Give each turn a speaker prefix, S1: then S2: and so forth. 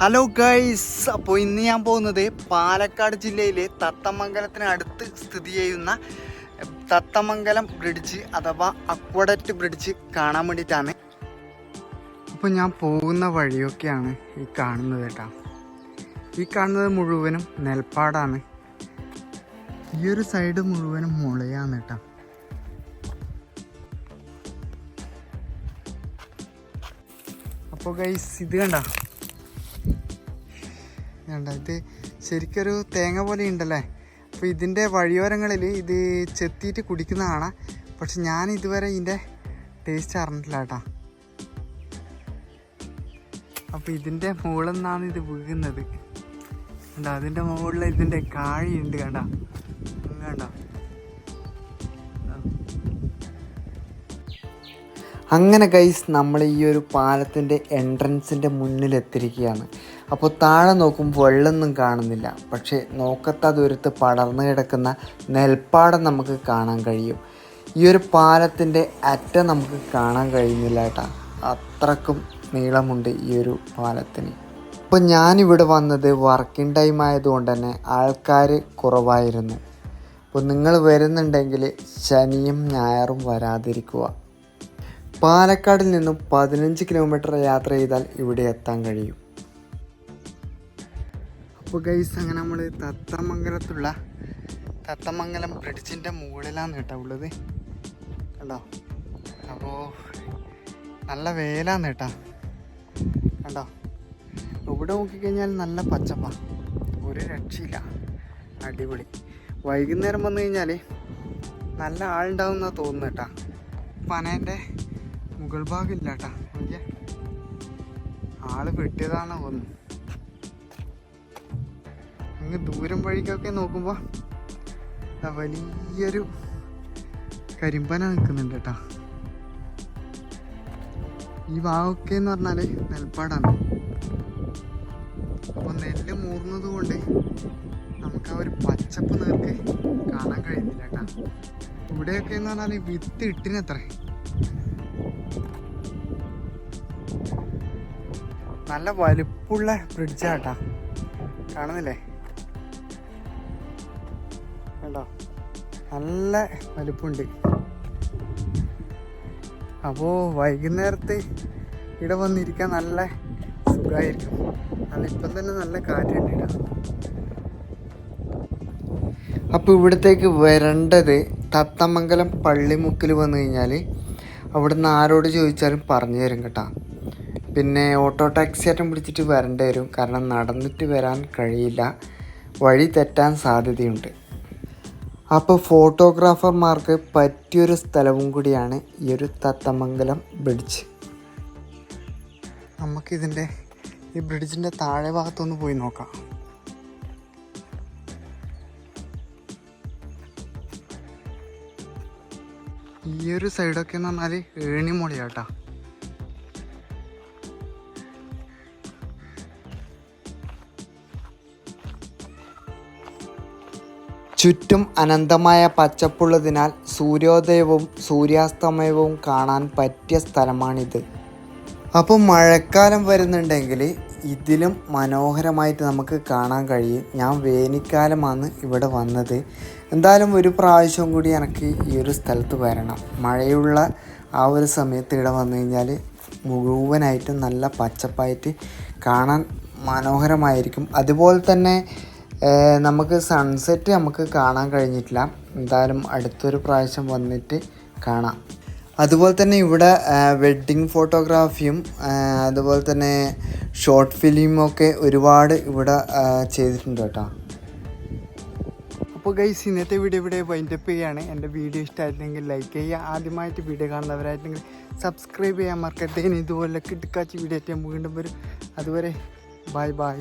S1: Hello guys, അപ്പോൾ ഇന്ന് ഞാൻ പോകുന്നത് പാലക്കാട് ജില്ലയിലെ തത്തമംഗലത്തിന് അടുത്ത് സ്ഥിതി ചെയ്യുന്ന തത്തമംഗലം ബ്രിഡ്ജ് അഥവാ അക്വഡക്റ്റ് ബ്രിഡ്ജ് കാണാൻ വേണ്ടിയിട്ടാണ്. അപ്പോൾ ഞാൻ പോകുന്ന വഴിയൊക്കെയാണ് ഈ കാണുന്നത് കേട്ടോ. ഈ കാണുന്നത് മുഴുവനും നെൽപ്പാടാണ്. ഈ ഒരു സൈഡ് മുഴുവനും മുളയാണ് കേട്ടോ. അപ്പോൾ ഗൈസ് ഇത് കണ്ട ഇത് ശരിക്കൊരു തേങ്ങ പോലെ ഉണ്ടല്ലേ. അപ്പോൾ ഇതിൻ്റെ വഴിയോരങ്ങളിൽ ഇത് ചെത്തിയിട്ട് കുടിക്കുന്നതാണ്. പക്ഷെ ഞാൻ ഇതുവരെ ഇതിൻ്റെ ടേസ്റ്റ് അറിഞ്ഞിട്ടില്ല കേട്ടോ. അപ്പോൾ ഇതിൻ്റെ മുകളിൽ നിന്നാണ് ഇത് വീഴുന്നത്. കണ്ടോ, അതിൻ്റെ മുകളിൽ ഇതിൻ്റെ കാഴിയുണ്ട്. കണ്ടോ കണ്ടോ. അങ്ങനെ ഗൈസ്, നമ്മൾ ഈ ഒരു പാലത്തിൻ്റെ എൻട്രൻസിൻ്റെ മുന്നിലെത്തിയിരിക്കുകയാണ്. അപ്പോൾ താഴെ നോക്കുമ്പോൾ വെള്ളമൊന്നും കാണുന്നില്ല. പക്ഷേ നോക്കത്ത ദൂരത്ത് പടർന്നു കിടക്കുന്ന നെൽപ്പാടം നമുക്ക് കാണാൻ കഴിയും. ഈ ഒരു പാലത്തിൻ്റെ അറ്റം നമുക്ക് കാണാൻ കഴിയുന്നില്ല കേട്ടോ. അത്രക്കും നീളമുണ്ട് ഈ ഒരു പാലത്തിന്. അപ്പോൾ ഞാനിവിടെ വന്നത് വർക്കിംഗ് ടൈം ആയതുകൊണ്ട് തന്നെ ആൾക്കാർ കുറവായിരുന്നു. അപ്പോൾ നിങ്ങൾ വരുന്നുണ്ടെങ്കിൽ ശനിയും ഞായറും വരാതിരിക്കുക. പാലക്കാടിൽ നിന്നും 15 കിലോമീറ്റർ യാത്ര ചെയ്താൽ ഇവിടെ എത്താൻ കഴിയും. അപ്പോൾ ഗൈസ്, അങ്ങനെ നമ്മൾ തത്തമംഗലം ബ്രിഡ്ജിൻ്റെ മുകളിലാണ് കേട്ടോ ഉള്ളത്. കണ്ടോ, അപ്പോൾ നല്ല വേലാണ് കേട്ടോ. കണ്ടോ, ഇവിടെ നോക്കിക്കഴിഞ്ഞാൽ നല്ല പച്ചപ്പാണ്, ഒരു രക്ഷയില്ല, അടിപൊളി. വൈകുന്നേരം വന്നു കഴിഞ്ഞാൽ നല്ല ആളുണ്ടാവും എന്നാണ് തോന്നുന്നു കേട്ടോ. പനേൻ്റെ മുകൾ ഭാഗമില്ല കേട്ടോ. നോക്കിയ ആള് വെട്ടിയതാണെന്ന് തോന്നുന്നു. അങ്ങ് ദൂരം വഴിക്കൊക്കെ നോക്കുമ്പോൾ വലിയൊരു കരിമ്പന നിൽക്കുന്നുണ്ട് കേട്ടോ. ഈ ഭാഗമൊക്കെ എന്ന് പറഞ്ഞാൽ നെൽപ്പാടാണ്. അപ്പോൾ നെല്ല് മൂർന്നത് കൊണ്ട് നമുക്ക് ആ ഒരു പച്ചപ്പ് നേർക്ക് കാണാൻ കഴിയുന്നില്ല കേട്ടോ. ഇവിടെയൊക്കെ എന്ന് പറഞ്ഞാൽ വിത്ത് ഇട്ടിനത്ര നല്ല വലുപ്പുള്ള ബ്രിഡ്ജാട്ടാ. കാണുന്നില്ലേ, കണ്ടോ, നല്ല വലുപ്പമുണ്ട്. അപ്പോൾ വൈകുന്നേരത്ത് ഇവിടെ വന്നിരിക്കാൻ നല്ല സുഖമായിരിക്കും. നല്ല ഇപ്പം തന്നെ നല്ല കാറ്റുണ്ട് കേട്ടോ. അപ്പോൾ ഇവിടത്തേക്ക് വരേണ്ടത് തത്തമംഗലം പള്ളിമുക്കിൽ വന്നു കഴിഞ്ഞാൽ അവിടുന്ന് ആരോട് ചോദിച്ചാലും പറഞ്ഞു തരും കേട്ടോ. പിന്നെ ഓട്ടോ ടാക്സി ആയിട്ടും പിടിച്ചിട്ട് വരേണ്ടി വരും, കാരണം നടന്നിട്ട് വരാൻ കഴിയില്ല, വഴി തെറ്റാൻ സാധ്യതയുണ്ട്. അപ്പോൾ ഫോട്ടോഗ്രാഫർമാർക്ക് പറ്റിയൊരു സ്ഥലവും കൂടിയാണ് ഈ ഒരു തത്തമംഗലം ബ്രിഡ്ജ്. നമുക്കിതിൻ്റെ ഈ ബ്രിഡ്ജിൻ്റെ താഴെ ഭാഗത്തൊന്ന് പോയി നോക്കാം. ഈ ഒരു സൈഡൊക്കെ എന്ന് പറഞ്ഞാൽ ഏണിമൊളിയാട്ടോ. ചുറ്റും അനന്തമായ പച്ചപ്പുള്ളതിനാൽ സൂര്യോദയവും സൂര്യാസ്തമയവും കാണാൻ പറ്റിയ സ്ഥലമാണിത്. അപ്പോൾ മഴക്കാലം വരുന്നുണ്ടെങ്കിൽ ഇതിലും മനോഹരമായിട്ട് നമുക്ക് കാണാൻ കഴിയും. ഞാൻ വേനൽക്കാലമാണ് ഇവിടെ വന്നത്. എന്തായാലും ഒരു പ്രാവശ്യം കൂടി എനിക്ക് ഈ ഒരു സ്ഥലത്ത് വരണം. മഴയുള്ള ആ ഒരു സമയത്ത് ഇവിടെ വന്നു കഴിഞ്ഞാൽ മുഴുവനായിട്ടും നല്ല പച്ചപ്പായിട്ട് കാണാൻ മനോഹരമായിരിക്കും. അതുപോലെ തന്നെ നമുക്ക് സൺസെറ്റ് നമുക്ക് കാണാൻ കഴിഞ്ഞിട്ടില്ല. എന്തായാലും അടുത്തൊരു പ്രാവശ്യം വന്നിട്ട് കാണാം. അതുപോലെ തന്നെ ഇവിടെ വെഡ്ഡിങ് ഫോട്ടോഗ്രാഫിയും അതുപോലെ തന്നെ ഷോർട്ട് ഫിലിമൊക്കെ ഒരുപാട് ഇവിടെ ചെയ്തിട്ടുണ്ട് കേട്ടോ. അപ്പോൾ ഗൈസ്, ഇന്നത്തെ വീഡിയോ ഇവിടെ വൈൻഡപ്പ് ചെയ്യുകയാണ്. എൻ്റെ വീഡിയോ ഇഷ്ടമായിട്ടില്ലെങ്കിൽ ലൈക്ക് ചെയ്യുക. ആദ്യമായിട്ട് വീഡിയോ കാണുന്നവരായിട്ടെങ്കിൽ സബ്സ്ക്രൈബ് ചെയ്യാൻ മറക്കട്ടെ. ഇതുപോലെ കിടക്കാച്ച വീഡിയോ ആയിട്ട് വീണ്ടും വരും. അതുവരെ ബൈ ബൈ.